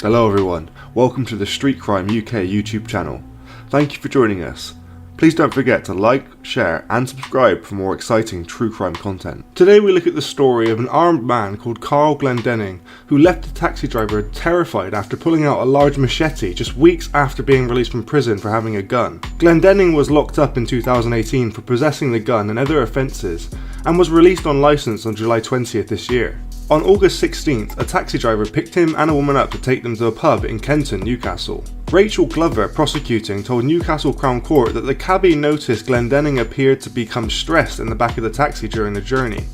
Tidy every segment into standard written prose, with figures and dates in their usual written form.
Hello everyone, welcome to the Street Crime UK YouTube channel. Thank you for joining us. Please don't forget to like, share and subscribe for more exciting true crime content. Today we look at the story of an armed man called Karl Glendenning who left a taxi driver terrified after pulling out a large machete just weeks after being released from prison for having a gun. Glendenning was locked up in 2018 for possessing the gun and other offences and was released on licence on July 20th this year. On August 16th, a taxi driver picked him and a woman up to take them to a pub in Kenton, Newcastle. Rachel Glover, prosecuting, told Newcastle Crown Court that the cabbie noticed Glendenning appeared to become stressed in the back of the taxi during the journey.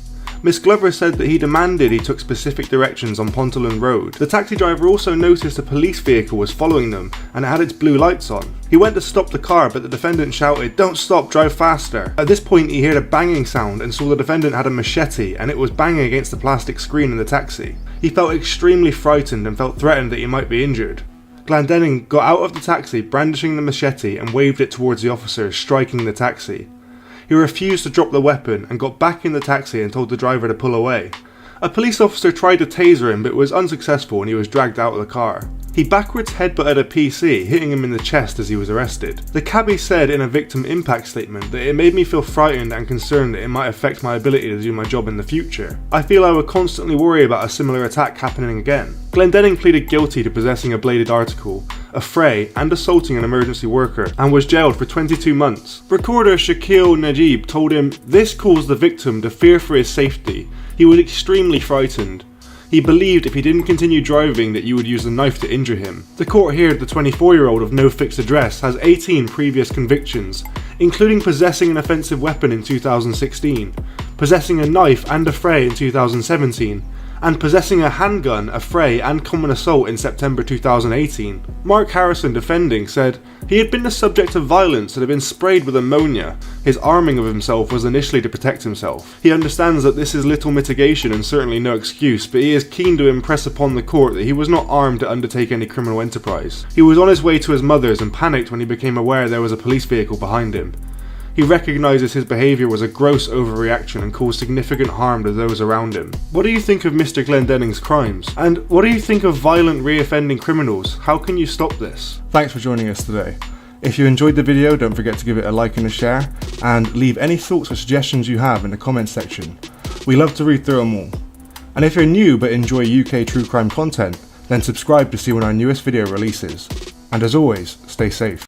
Miss Glover said that he demanded he took specific directions on Pontelun Road. The taxi driver also noticed a police vehicle was following them and it had its blue lights on. He went to stop the car, but the defendant shouted, "Don't stop, drive faster." At this point he heard a banging sound and saw the defendant had a machete and it was banging against the plastic screen in the taxi. He felt extremely frightened and felt threatened that he might be injured. Glendenning got out of the taxi brandishing the machete and waved it towards the officers, striking the taxi. He refused to drop the weapon and got back in the taxi and told the driver to pull away. A police officer tried to taser him but was unsuccessful and he was dragged out of the car. He backwards headbutted a PC, hitting him in the chest as he was arrested. The cabbie said in a victim impact statement that it made me feel frightened and concerned that it might affect my ability to do my job in the future. I feel I would constantly worry about a similar attack happening again. Glendenning pleaded guilty to possessing a bladed article, a fray and assaulting an emergency worker and was jailed for 22 months. Recorder Shaquille Najib told him this caused the victim to fear for his safety. He was extremely frightened. He believed if he didn't continue driving that you would use a knife to injure him. The court heard the 24-year-old of no fixed address has 18 previous convictions, including possessing an offensive weapon in 2016, possessing a knife and a fray in 2017, and possessing a handgun, a fray and common assault in September 2018. Mark Harrison, defending, said he had been the subject of violence and had been sprayed with ammonia. His arming of himself was initially to protect himself. He understands that this is little mitigation and certainly no excuse, but he is keen to impress upon the court that he was not armed to undertake any criminal enterprise. He was on his way to his mother's and panicked when he became aware there was a police vehicle behind him. He recognises his behaviour was a gross overreaction and caused significant harm to those around him. What do you think of Mr. Glendenning's crimes? And what do you think of violent re-offending criminals? How can you stop this? Thanks for joining us today. If you enjoyed the video, don't forget to give it a like and a share, and leave any thoughts or suggestions you have in the comments section. We love to read through them all. And if you're new but enjoy UK true crime content, then subscribe to see when our newest video releases. And as always, stay safe.